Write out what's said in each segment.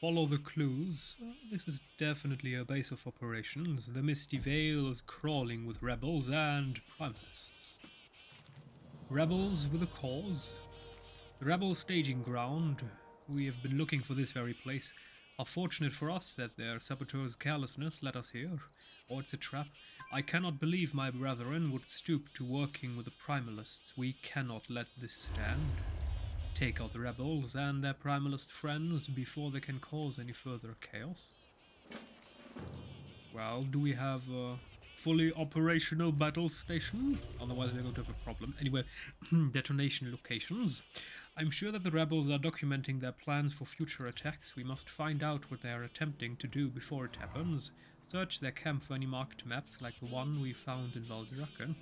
Follow the clues. This is definitely a base of operations. The Misty Vale is crawling with rebels and primalists. Rebels with a cause. The rebel staging ground. We have been looking for this very place. How fortunate for us that their saboteurs' carelessness led us here. Or it's a trap. I cannot believe my brethren would stoop to working with the primalists. We cannot let this stand. Take out the rebels and their primalist friends before they can cause any further chaos. Well, do we have a fully operational battle station? Otherwise we're going to have a problem. Anyway, detonation locations. I'm sure that the rebels are documenting their plans for future attacks. We must find out what they are attempting to do before it happens. Search their camp for any marked maps like the one we found in Valdrakken.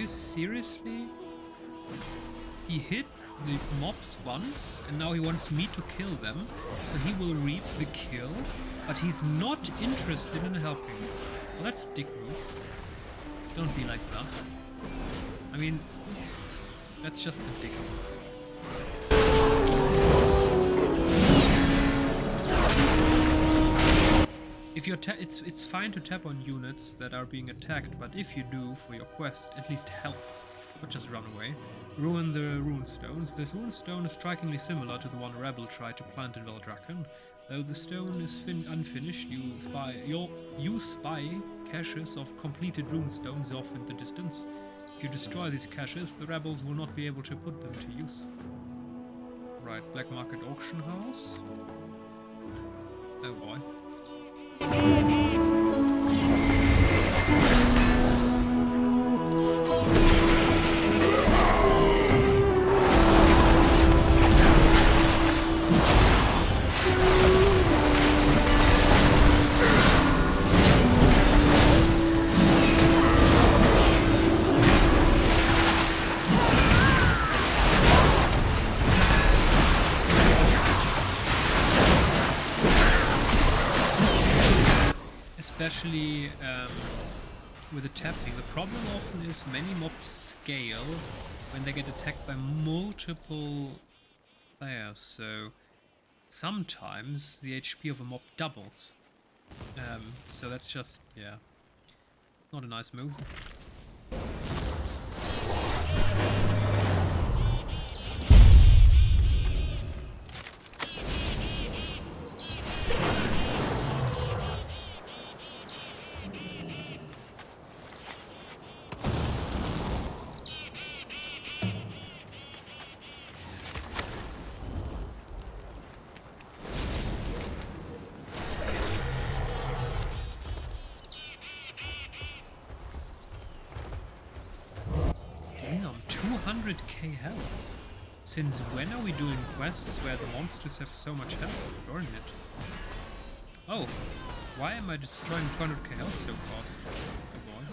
Seriously? He hit the mobs once and now he wants me to kill them, so he will reap the kill, but he's not interested in helping. Well, that's a dick move. Don't be like that. I mean, that's just a dick move. If you're it's fine to tap on units that are being attacked, but if you do for your quest, at least help, not just run away. Ruin the runestones. This runestone is strikingly similar to the one Rebel tried to plant in Valdrakken. Though the stone is unfinished, you spy caches of completed runestones off in the distance. If you destroy these caches, the rebels will not be able to put them to use. Right, Black Market Auction House. Oh boy. Especially with the tapping. The problem often is many mobs scale when they get attacked by multiple players, so sometimes the HP of a mob doubles. So that's just, yeah, not a nice move. Damn, 200k health. Since when are we doing quests where the monsters have so much health? Darn it. Oh, why am I destroying 200k health so fast? Oh boy.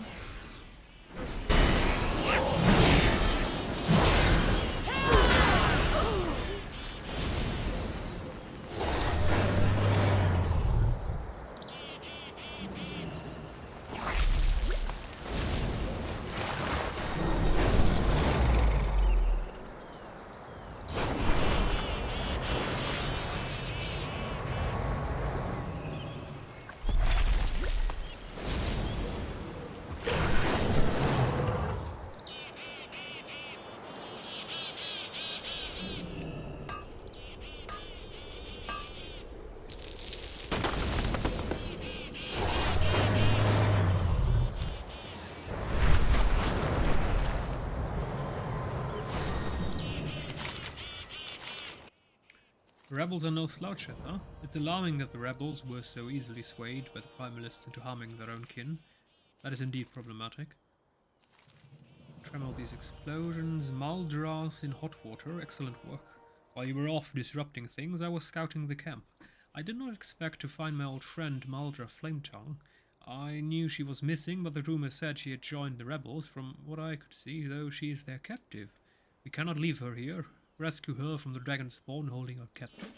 Rebels are no slouches, huh? It's alarming that the rebels were so easily swayed by the primalists into harming their own kin. That is indeed problematic. Tremor these explosions, Maldras in hot water, excellent work. While you were off disrupting things, I was scouting the camp. I did not expect to find my old friend Maldra Flametongue. I knew she was missing, but the rumor said she had joined the rebels. From what I could see, though, she is their captive. We cannot leave her here. Rescue her from the dragon spawn holding her captive.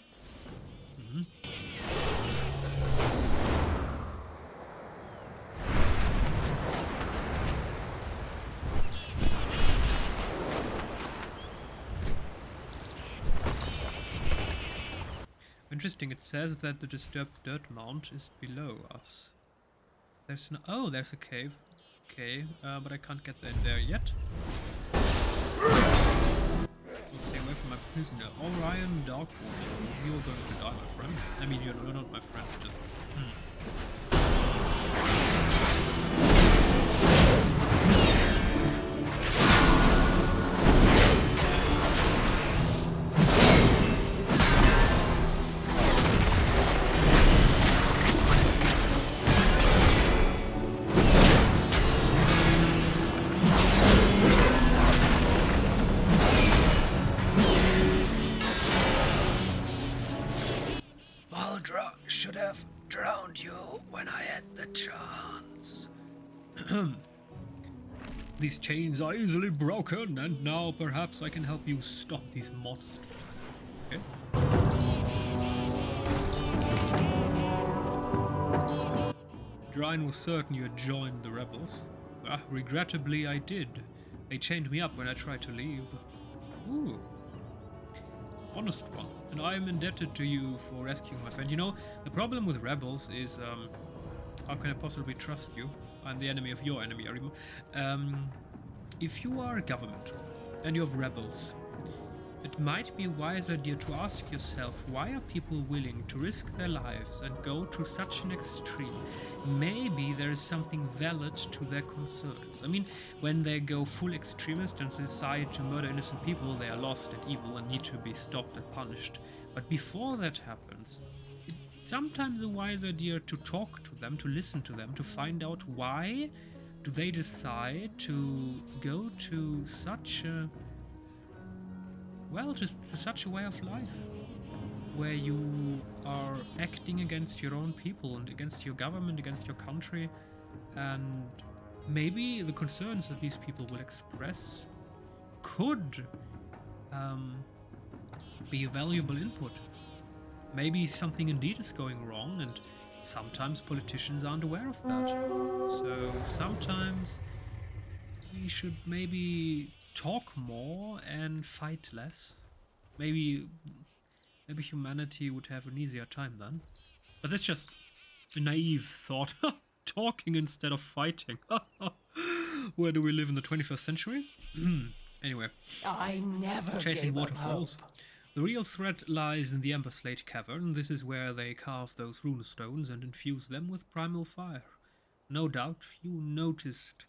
Interesting, it says that the disturbed dirt mount is below us. There's no— oh, there's a cave. Okay, but I can't get in there yet. I'll stay away from my prisoner. Orion Darkwater. You're going to die, my friend. I mean, you're not my friend, you're just... should have drowned you when I had the chance. These chains are easily broken, and now perhaps I can help you stop these monsters. Okay. Drain was certain you had joined the rebels. Regrettably, I did. They chained me up when I tried to leave. Ooh. Honest one, and I am indebted to you for rescuing my friend. You know, the problem with rebels is, how can I possibly trust you? I'm the enemy of your enemy. If you are a government and you have rebels, it might be wiser, dear, to ask yourself, why are people willing to risk their lives and go to such an extreme? Maybe there is something valid to their concerns. I mean, when they go full extremist and decide to murder innocent people, they are lost and evil and need to be stopped and punished. But before that happens, it's sometimes a wiser, dear, to talk to them, to listen to them, to find out why do they decide to go to such a... well, just to such a way of life, where you are acting against your own people and against your government, against your country, and maybe the concerns that these people will express could be a valuable input. Maybe something indeed is going wrong, and sometimes politicians aren't aware of that. So sometimes we should maybe talk more and fight less. Maybe humanity would have an easier time then. But that's just a naive thought. Talking instead of fighting. Where do we live in the 21st century? Anyway. I never Chasing gave up waterfalls. hope. The real threat lies in the Ember Slate Cavern. This is where they carve those rune stones and infuse them with primal fire. No doubt you noticed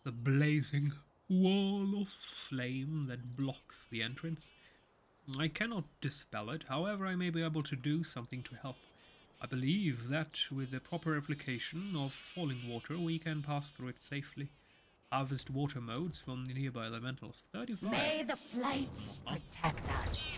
the blazing wall of flame that blocks the entrance. I cannot dispel it, however I may be able to do something to help. I believe that with the proper application of falling water we can pass through it safely. Harvest water modes from the nearby elementals. 35. May the flights protect us.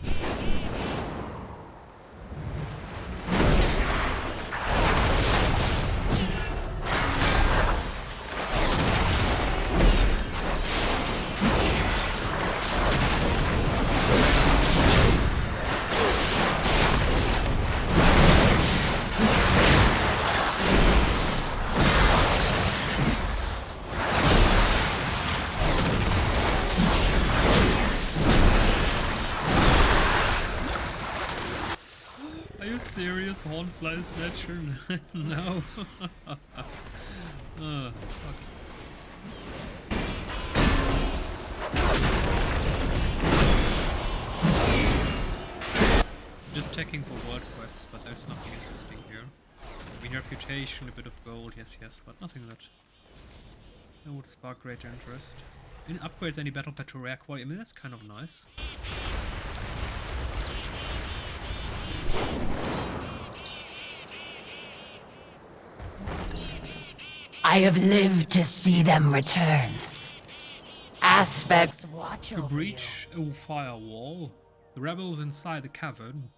Serious hornfly snatcher? No. Fuck. Just checking for world quests, but there's nothing interesting here. I mean, reputation, a bit of gold, yes, but nothing that would spark greater interest. In upgrades any battle pet to rare quality, I mean, that's kind of nice. I have lived to see them return. Aspects watch To over breach a firewall, the rebels inside the cavern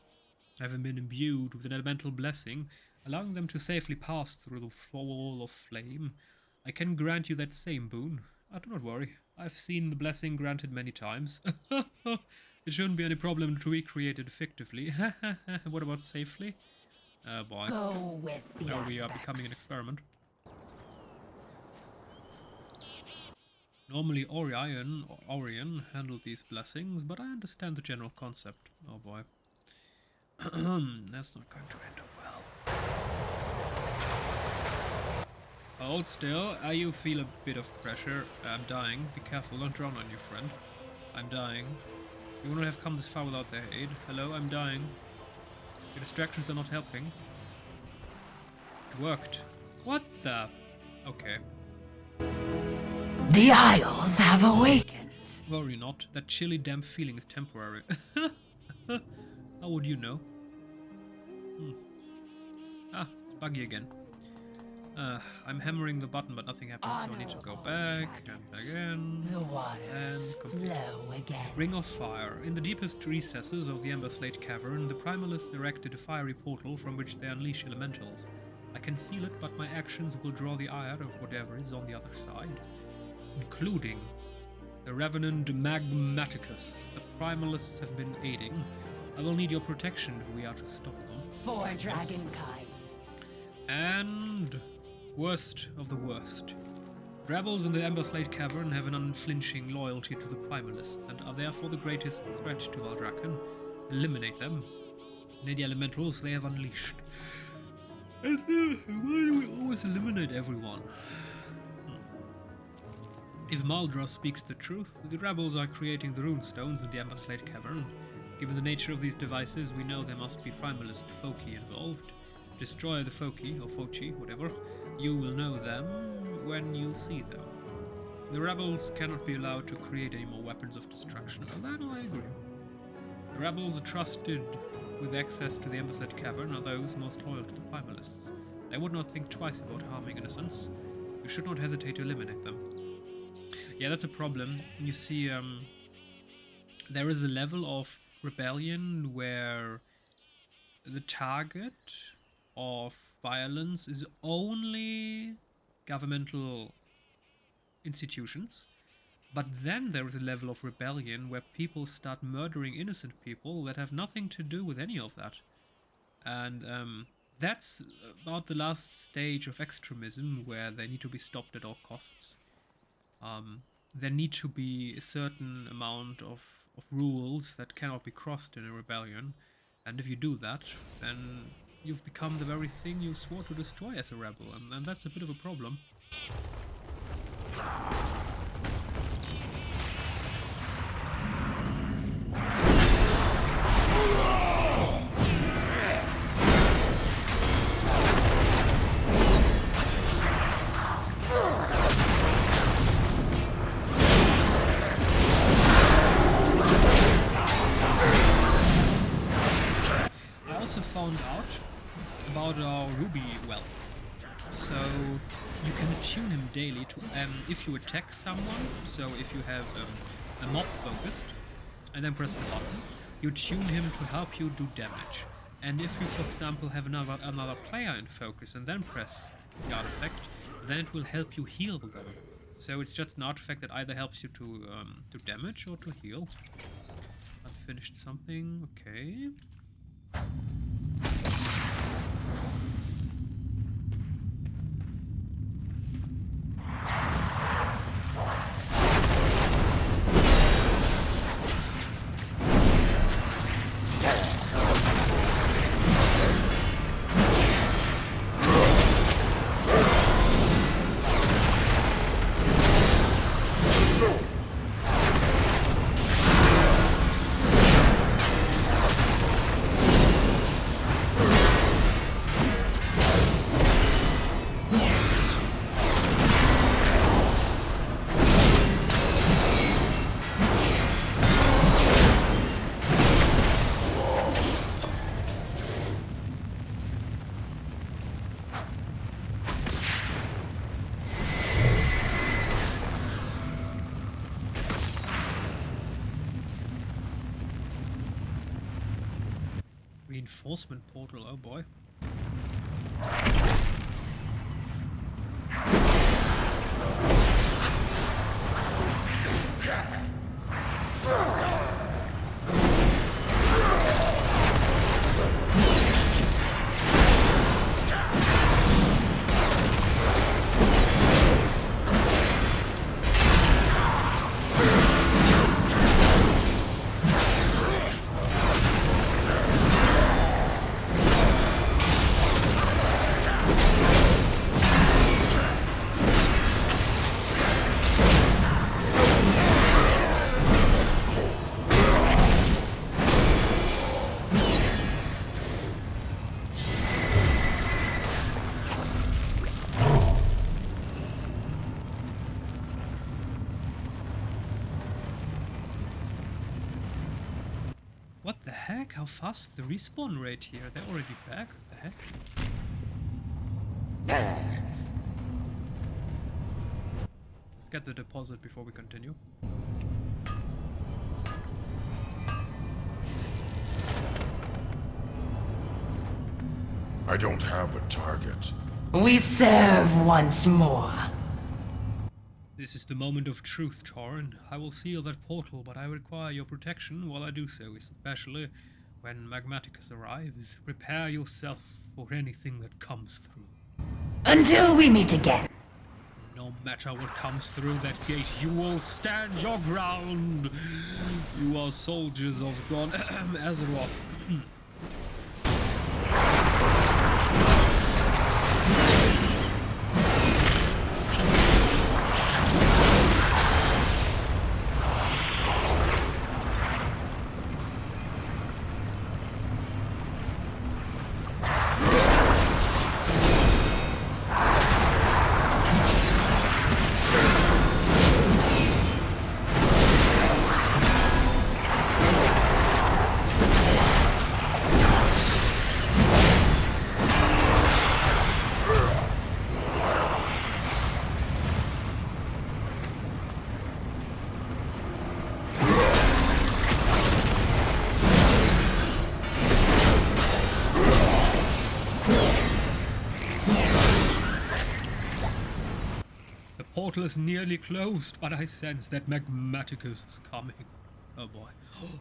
having been imbued with an elemental blessing, allowing them to safely pass through the wall of flame. I can grant you that same boon. Do not worry, I've seen the blessing granted many times. It shouldn't be any problem to recreate it effectively. What about safely? Boy. Go with the Now we are aspects. becoming an experiment. Normally Orion handled these blessings, but I understand the general concept. Oh boy. That's not going to end up well. Hold still. You feel a bit of pressure. I'm dying. Be careful, don't drown on your friend. I'm dying. You wouldn't have come this far without their aid. Hello, I'm dying. Your distractions are not helping. It worked. What the? Okay. The Isles have awakened. Worry not. That chilly, damp feeling is temporary. How would you know? Ah, it's buggy again. I'm hammering the button, but nothing happens, so I need to go back and again. The waters flow again. Ring of Fire. In the deepest recesses of the Ember Slate Cavern, the Primalists erected a fiery portal from which they unleash elementals. I can seal it, but my actions will draw the ire of whatever is on the other side, including the Revenant Magmaticus. The Primalists have been aiding. I will need your protection if we are to stop them. For dragonkind. And worst of the worst. Rebels in the Ember Slate Cavern have an unflinching loyalty to the Primalists and are therefore the greatest threat to Valdrakken. Eliminate them. And the elementals they have unleashed. And why do we always eliminate everyone? If Maldra speaks the truth, the rebels are creating the runestones in the Ember Slate Cavern. Given the nature of these devices, we know there must be Primalist Foci involved. Destroy the Foci, or Foci, whatever. You will know them when you see them. The rebels cannot be allowed to create any more weapons of destruction, and that I agree. The rebels trusted with access to the Ember Slate Cavern are those most loyal to the Primalists. They would not think twice about harming innocents. You should not hesitate to eliminate them. Yeah, that's a problem. You see, there is a level of rebellion where the target of violence is only governmental institutions, but then there is a level of rebellion where people start murdering innocent people that have nothing to do with any of that. And that's about the last stage of extremism, where they need to be stopped at all costs. There need to be a certain amount of rules that cannot be crossed in a rebellion, and if you do that, then you've become the very thing you swore to destroy as a rebel, and that's a bit of a problem. Found out about our Ruby well. So you can attune him daily to if you attack someone, so if you have a mob focused and then press the button, you tune him to help you do damage. And if you, for example, have another player in focus and then press the artifact, then it will help you heal them. So it's just an artifact that either helps you to damage or to heal. Unfinished something, okay. Reinforcement portal, oh boy. What the heck? How fast is the respawn rate here? They're already back? What the heck? Let's get the deposit before we continue. I don't have a target. We serve once more. This is the moment of truth, Tauren. I will seal that portal, but I require your protection while I do so, especially when Magnificent arrives. Prepare yourself for anything that comes through. Until we meet again. No matter what comes through that gate, you will stand your ground. You are soldiers of God Azeroth. The portal is nearly closed, but I sense that Magnificent is coming. Oh boy.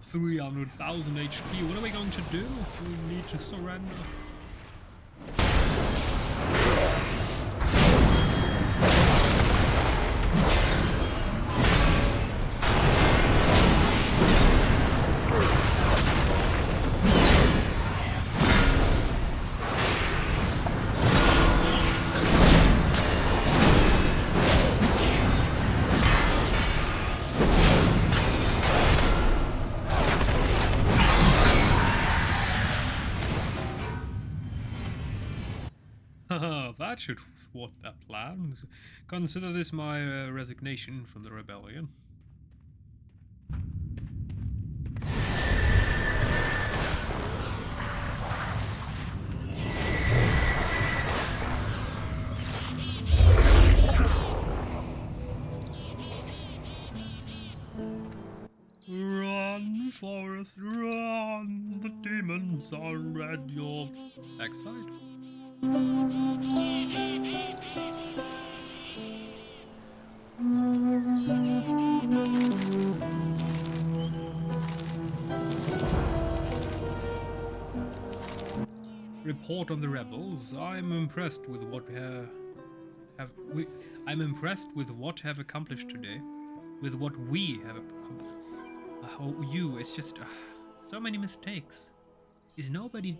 300,000 HP. What are we going to do? We need to surrender. That should thwart their plans. Consider this my resignation from the rebellion. Run, Forest, run! The demons are at your backside. Report on the rebels. I'm impressed with what I'm impressed with what have accomplished today, with what we have accomplished. It's just so many mistakes. Is nobody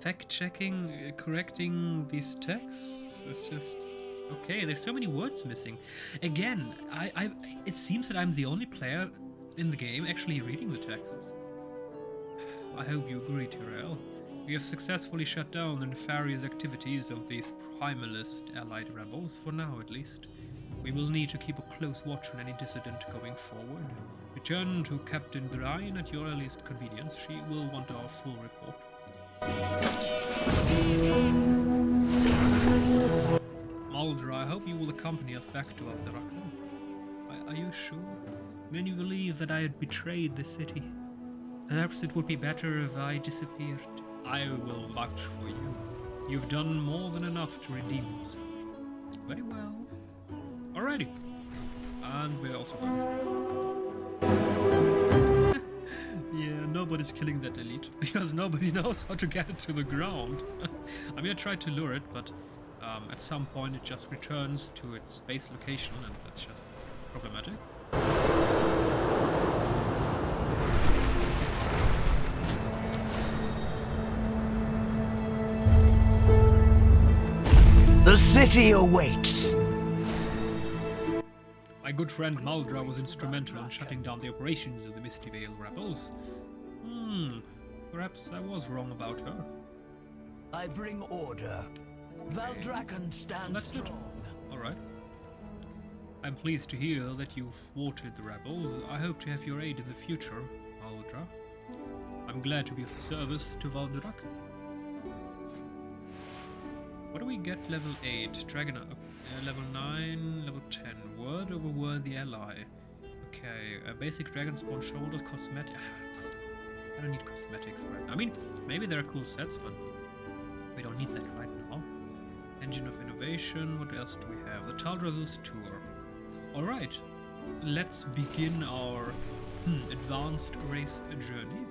fact-checking, correcting these texts? It's just okay. There's so many words missing. Again, it seems that I'm the only player in the game actually reading the texts. I hope you agree, Tyrell. We have successfully shut down the nefarious activities of these primalist allied rebels, for now at least. We will need to keep a close watch on any dissident going forward. Return to Captain Brian at your earliest convenience. She will want our full report. Mulder, I hope you will accompany us back to Alderaan. Are you sure? Many believe that I had betrayed the city. Perhaps it would be better if I disappeared. I will vouch for you. You've done more than enough to redeem yourself. Very well. Alrighty. And we're also going. Yeah, nobody's killing that elite because nobody knows how to get it to the ground. I mean, I tried to lure it, but at some point it just returns to its base location, and that's just problematic. The city awaits. My good friend Maldra was instrumental in shutting down the operations of the Misty Vale rebels. Perhaps I was wrong about her. I bring order. Valdrakken stands That's it. strong. Alright. I'm pleased to hear that you've thwarted the rebels. I hope to have your aid in the future, Maldra. I'm glad to be of service to Valdrakken. What do we get level 8? Dragon level 9, level 10. Word over worthy ally. Okay, a basic dragon spawn shoulders, cosmetic. I don't need cosmetics right now. I mean, maybe there are cool sets, but we don't need that right now. Engine of Innovation, what else do we have? The Taldrazus Tour. Alright, let's begin our advanced race journey.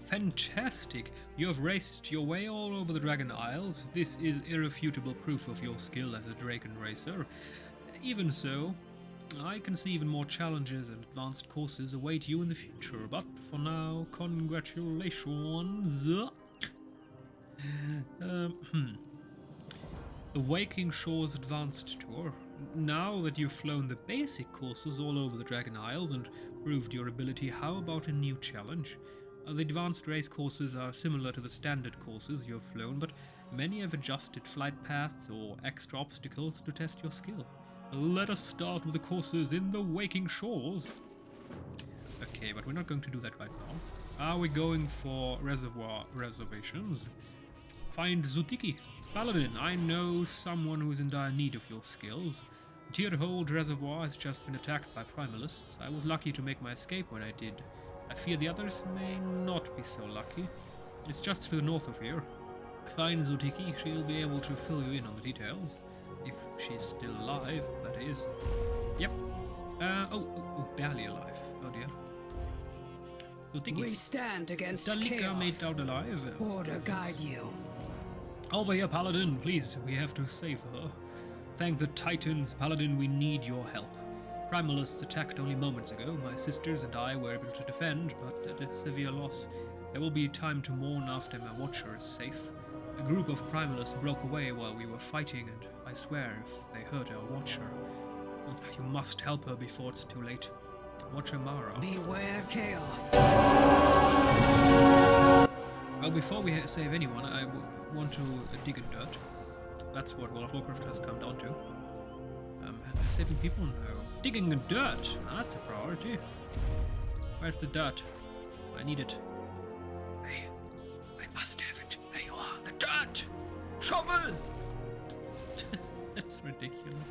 Fantastic! You have raced your way all over the Dragon Isles. This is irrefutable proof of your skill as a dragon racer. Even so, I can see even more challenges and advanced courses await you in the future, but for now, congratulations! The Waking Shores Advanced Tour. Now that you've flown the basic courses all over the Dragon Isles and proved your ability, how about a new challenge? The advanced race courses are similar to the standard courses you have flown, but many have adjusted flight paths or extra obstacles to test your skill. Let us start with the courses in the Waking Shores. Okay, but we're not going to do that right now. Are we going for reservoir reservations? Find Zutiki. Paladin, I know someone who is in dire need of your skills. Tierhold Reservoir has just been attacked by primalists. I was lucky to make my escape when I did. I fear the others may not be so lucky. It's just to the north of here. Find Zutiki, she'll be able to fill you in on the details. If she's still alive, that is. Yep. Barely alive. Oh dear. Zutiki. We stand against Dalika chaos. made out alive. Order guide you. Over here, Paladin, please. We have to save her. Thank the Titans, Paladin, we need your help. Primalists attacked only moments ago. My sisters and I were able to defend, but at a severe loss. There will be time to mourn after my watcher is safe. A group of primalists broke away while we were fighting, and I swear if they hurt our watcher, you must help her before it's too late. Watcher Mara. Beware chaos. Well, before we save anyone, I want to dig in dirt. That's what World of Warcraft has come down to. Saving people? No. Digging in dirt! Now that's a priority. Where's the dirt? I need it. Hey, I must have it. There you are. The dirt! Shovel! That's ridiculous.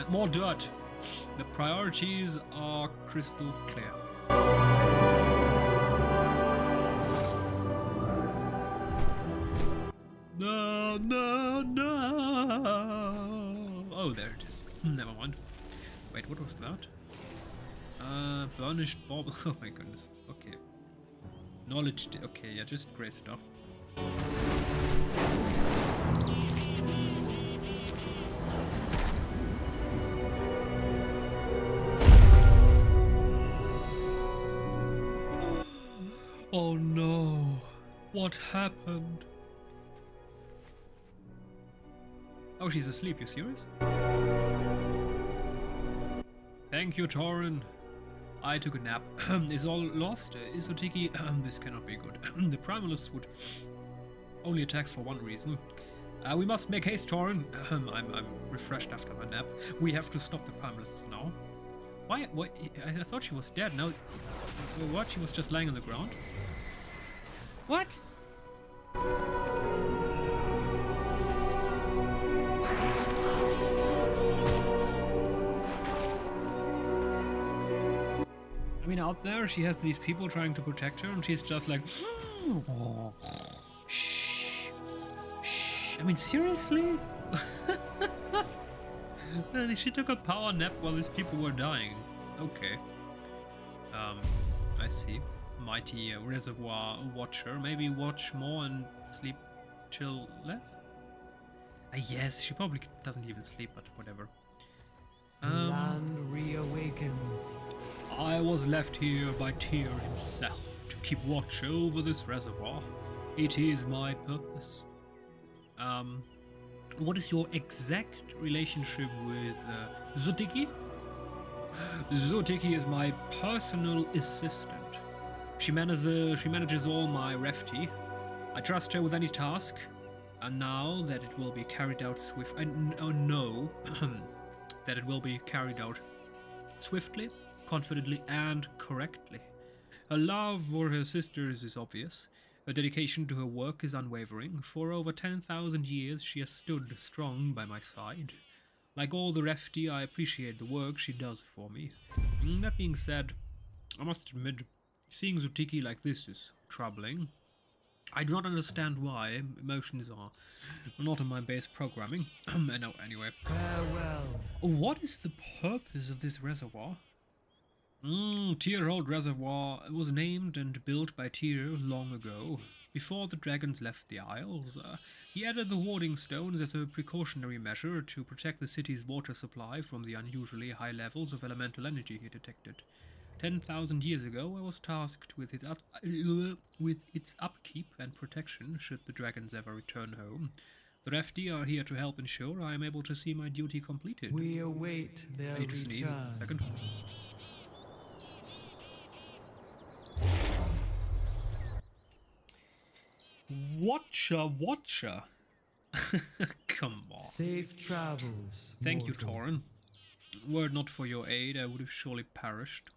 More dirt. The priorities are crystal clear. No, no, no! Oh, there it is. Never mind. Wait, what was that? Burnished bauble. Oh my goodness. Okay. Knowledge. Okay, yeah, just great stuff. Oh no! What happened? Oh, she's asleep, you serious? Thank you, Tauren. I took a nap. Is all lost? Isotiki? This cannot be good. The primalists would only attack for one reason. We must make haste, Tauren. I'm refreshed after my nap. We have to stop the primalists now. Why? What? I thought she was dead. No. What? She was just lying on the ground? What? I mean, out there, she has these people trying to protect her, and she's just like, oh, shh, shh. I mean, seriously? She took a power nap while these people were dying. Okay. I see. Mighty reservoir watcher. Maybe watch more and sleep, chill less? Yes, she probably doesn't even sleep, but whatever. Land reawakens. I was left here by Tyr himself to keep watch over this reservoir. It is my purpose. What is your exact relationship with Zutiki? Zutiki is my personal assistant. She manages all my refty. I trust her with any task, and now that it will be carried out I know that it will be carried out swiftly, confidently, and correctly. Her love for her sisters is obvious. Her dedication to her work is unwavering. For over 10,000 years, she has stood strong by my side. Like all the refty, I appreciate the work she does for me. That being said, I must admit, seeing Zutiki like this is troubling. I do not understand why. Emotions are not in my base programming. No, anyway. Farewell. What is the purpose of this reservoir? Tyrhold Reservoir was named and built by Tyr long ago. Before the dragons left the Isles, he added the warding stones as a precautionary measure to protect the city's water supply from the unusually high levels of elemental energy he detected. 10,000 years ago, I was tasked with its upkeep and protection should the dragons ever return home. The Refti are here to help ensure I am able to see my duty completed. We await their I need to sneeze. return. Second. Watcher. Come on. Safe travels. Thank you, mortal. Tauren. Were it not for your aid, I would have surely perished.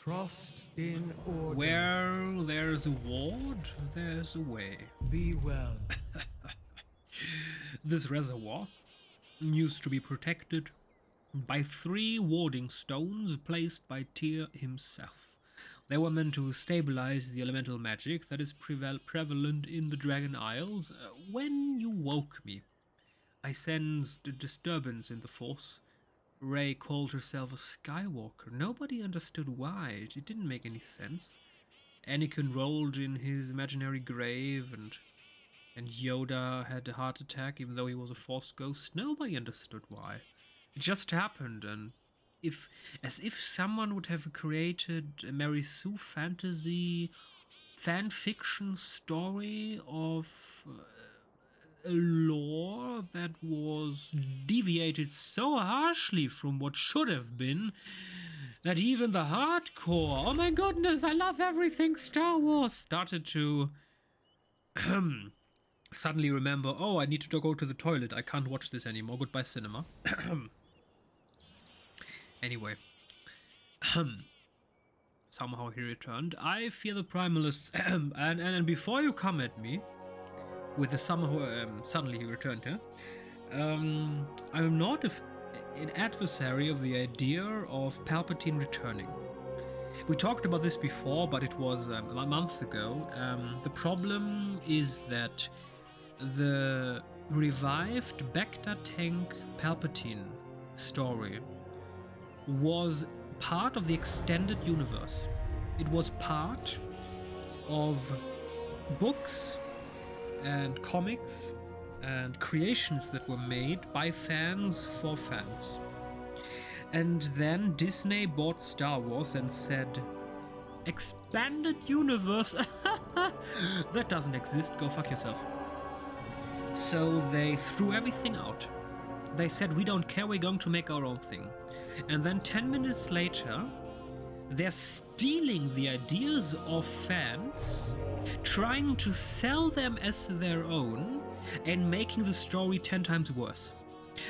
Trust in order. Where there's a ward, there's a way. Be well. This reservoir used to be protected by 3 warding stones placed by Tyr himself. They were meant to stabilize the elemental magic that is prevalent in the Dragon Isles. When you woke me, I sensed a disturbance in the Force. Rey called herself a Skywalker. Nobody understood why. It didn't make any sense. Anakin rolled in his imaginary grave, and Yoda had a heart attack even though he was a Force ghost. Nobody understood why. It just happened, and as if someone would have created a Mary Sue fantasy fan fiction story of a lore that was deviated so harshly from what should have been that even the hardcore, oh my goodness, I love everything Star Wars, started to suddenly remember, oh, I need to go to the toilet, I can't watch this anymore, goodbye cinema. Anyway, somehow he returned. I fear the primalists, and before you come at me with the somehow suddenly he returned here, I'm not an adversary of the idea of Palpatine returning. We talked about this before, but it was a month ago. The problem is that the revived Bacta tank Palpatine story was part of the extended universe. It was part of books and comics and creations that were made by fans for fans. And then Disney bought Star Wars and said, expanded universe? That doesn't exist, go fuck yourself. So they threw everything out. They said, we don't care, we're going to make our own thing. And then 10 minutes later, they're stealing the ideas of fans, trying to sell them as their own, and making the story 10 times worse.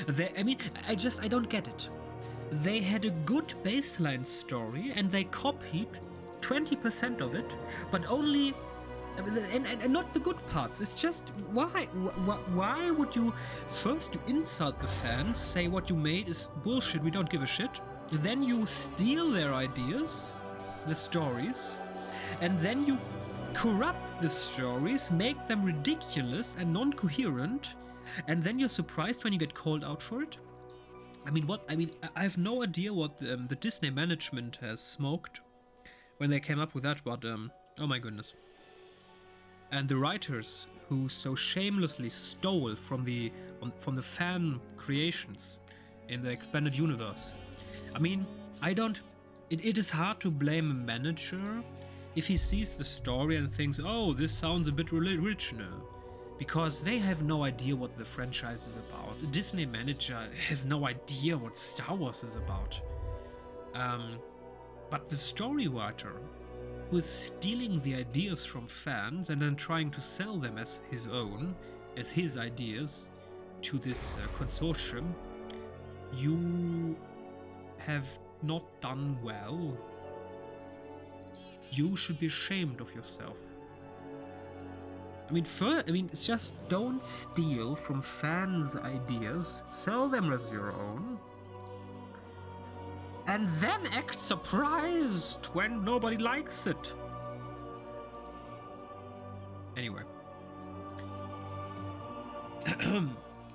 I don't get it. they had a good baseline story and they copied 20% of it, but only and not the good parts. It's just why would you first insult the fans, say what you made is bullshit, we don't give a shit, then you steal their ideas, the stories, and then you corrupt the stories, make them ridiculous and non-coherent, and then you're surprised when you get called out for it? I have no idea what the Disney management has smoked when they came up with that, but oh my goodness. And the writers who so shamelessly stole from the fan creations in the expanded universe. It is hard to blame a manager if he sees the story and thinks, oh, this sounds a bit original, because they have no idea what the franchise is about. A Disney manager has no idea what Star Wars is about. But the story writer, who is stealing the ideas from fans and then trying to sell them as his own, as his ideas, to this consortium, you have not done well. You should be ashamed of yourself. It's just don't steal from fans' ideas, sell them as your own, and then act surprised when nobody likes it. Anyway.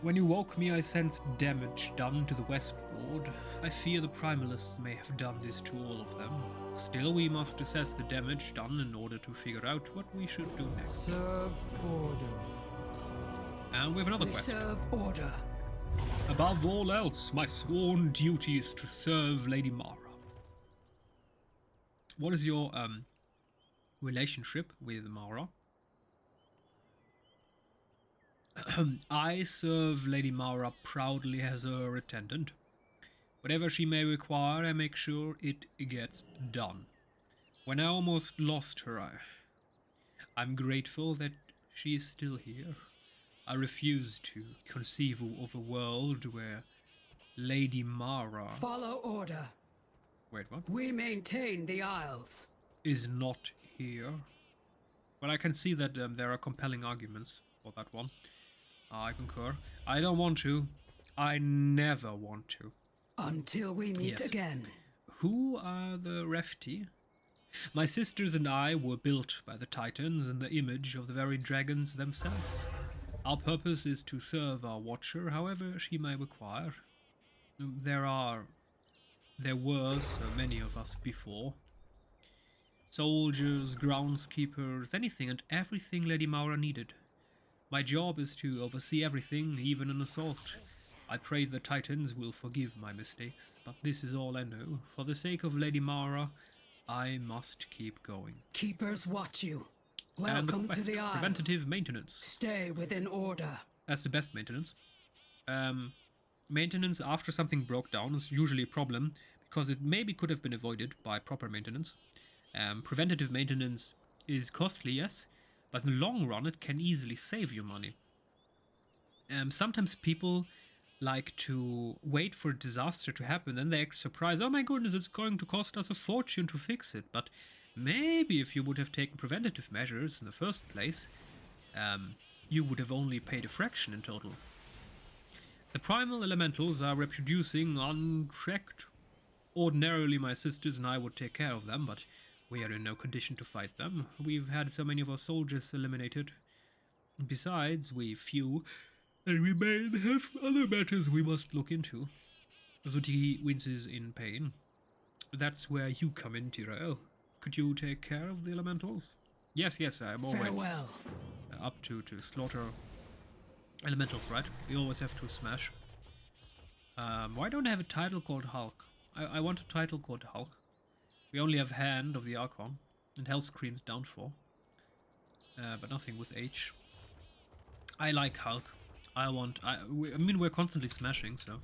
When you woke me, I sensed damage done to the Westward. I fear the Primalists may have done this to all of them. Still, we must assess the damage done in order to figure out what we should do next. Serve order. And we have another We quest. serve order. Above all else, my sworn duty is to serve Lady Mara. What is your relationship with Mara? I serve Lady Mara proudly as her attendant. Whatever she may require, I make sure it gets done. When I almost lost her, I'm grateful that she is still here. I refuse to conceive of a world where Lady Mara... Follow order. Wait, what? We maintain the Isles. Is not here. But I can see that there are compelling arguments for that one. I concur. I don't want to. I never want to. Until we meet Yes. again. Who are the Refti? My sisters and I were built by the Titans in the image of the very dragons themselves. Our purpose is to serve our Watcher, however she may require. There were so many of us before. Soldiers, groundskeepers, anything and everything Lady Mara needed. My job is to oversee everything, even an assault. I pray the Titans will forgive my mistakes, but this is all I know. For the sake of Lady Mara, I must keep going. Keepers watch you. And Welcome to quest, the Isles. preventative maintenance. Stay within order. That's the best maintenance. Maintenance after something broke down is usually a problem, because it maybe could have been avoided by proper maintenance. Preventative maintenance is costly, yes, but in the long run it can easily save you money. Sometimes people like to wait for a disaster to happen, then they act surprised, oh my goodness, it's going to cost us a fortune to fix it. But maybe if you would have taken preventative measures in the first place, you would have only paid a fraction in total. The primal elementals are reproducing unchecked. Ordinarily my sisters and I would take care of them, but we are in no condition to fight them. We've had so many of our soldiers eliminated. Besides, we few, and we may have other matters we must look into. Zuti winces in pain. That's where you come in, Tirael. Could you take care of the elementals? Yes, I'm always Farewell. up to slaughter elementals, right? We always have to smash. Why don't I have a title called Hulk? I want a title called Hulk. We only have Hand of the Archon and Hellscream's Downfall, but nothing with H. I like Hulk. I mean, we're constantly smashing, so.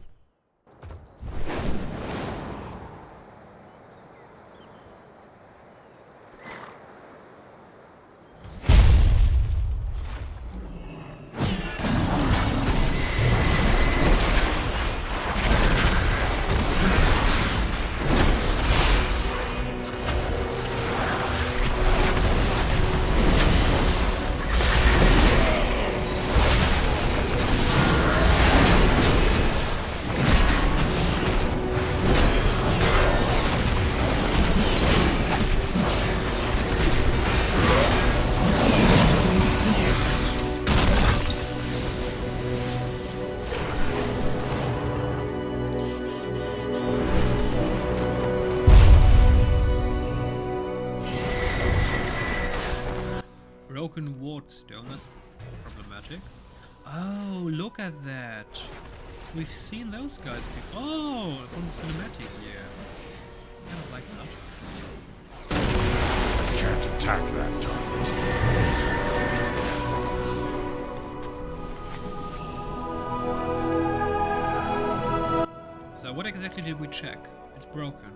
swordstone, that's problematic. Oh, look at that. We've seen those guys before. Oh, from the cinematic, yeah. Kind of like that. Can't attack that target. So what exactly did we check? It's broken.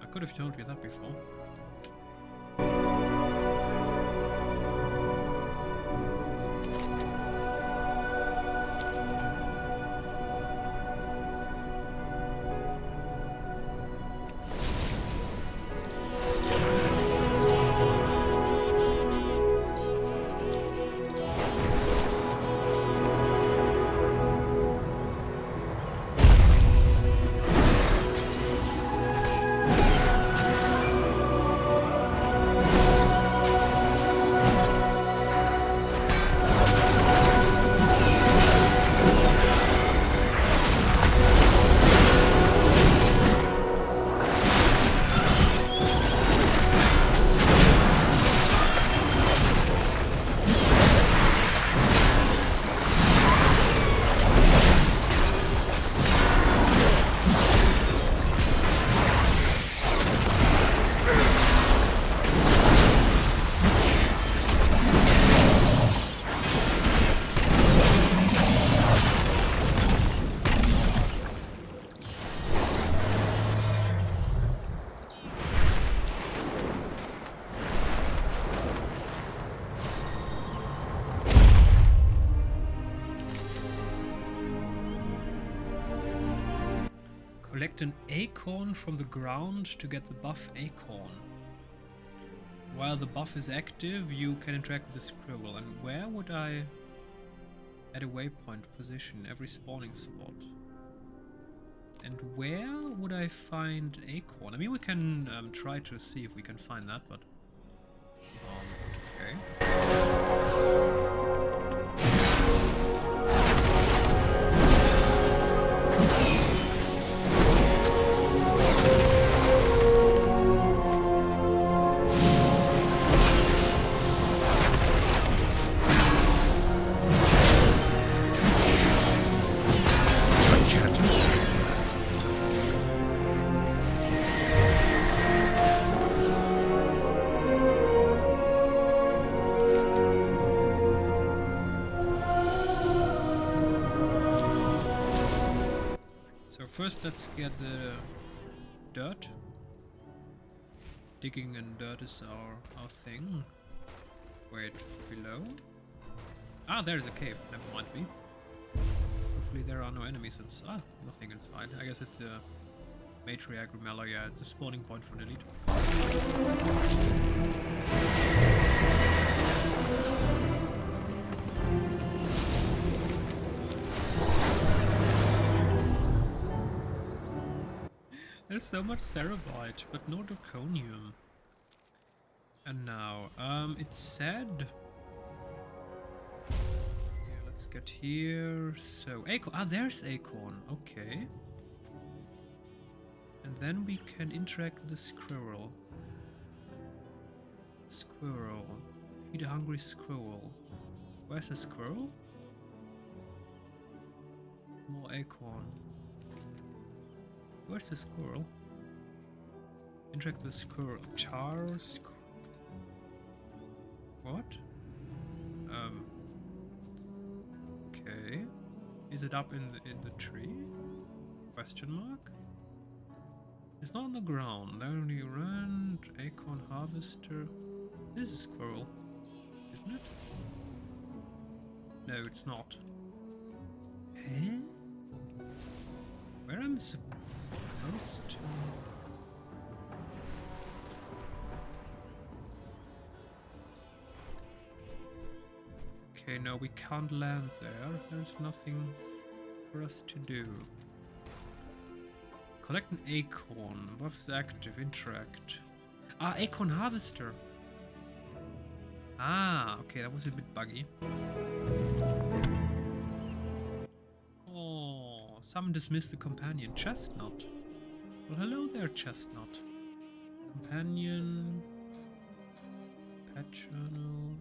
I could have told you that before. Collect an acorn from the ground to get the buff acorn. While the buff is active, you can interact with the scroll. And where would I add a waypoint position? Every spawning spot. And where would I find acorn? I mean, we can try to see if we can find that, but okay. First, let's get the dirt. Digging and dirt is our thing. Wait, below? Ah, there's a cave. Never mind me. Hopefully there are no enemies inside. Ah, nothing inside. I guess it's a matriarch Rumella. Yeah, it's a spawning point for the elite. There's so much Cerebite, but no Draconium. And now, it's said... Yeah, let's get here. So, Acorn. Ah, there's Acorn. Okay. And then we can interact with the squirrel. Squirrel. Feed a hungry squirrel. Where's the squirrel? More Acorn. Where's the squirrel? Interact with the squirrel. What? Okay. Is it up in the tree? Question mark? It's not on the ground. There only run acorn harvester. This is a squirrel, isn't it? No, it's not. Huh? Where am I supposed to? Okay, no, we can't land there. There's nothing for us to do. Collect an acorn. Buff is active. Interact. Ah, acorn harvester. Ah, okay, that was a bit buggy. Oh, someone dismissed the companion. Chestnut. Well, hello there, Chestnut. Companion. Pet journal.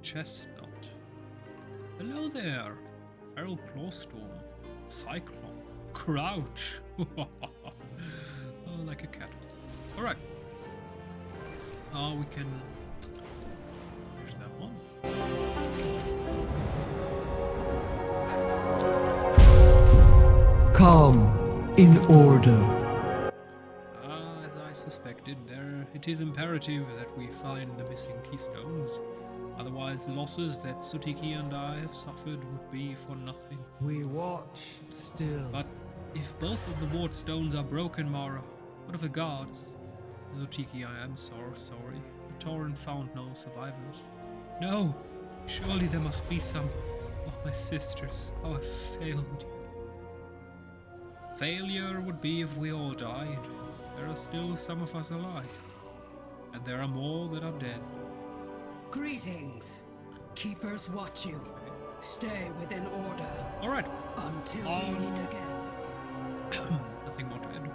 chestnut. Hello there. Feral clawstorm. Cyclone. Crouch. Oh, like a cat. Alright. We can... There's that one. Come in order. As I suspected, it is imperative that we find the missing keystones. Otherwise, the losses that Sutiki and I have suffered would be for nothing. We watch still. But if both of the ward stones are broken, Mara, what of the guards? Sutiki, I am so sorry. The Tauren found no survivors. No! Surely there must be some. Oh, my sisters, how I failed you. Failure would be if we all died. There are still some of us alive. And there are more that are dead. Greetings. Keepers watch you. Stay within order Alright, until we meet again. nothing more to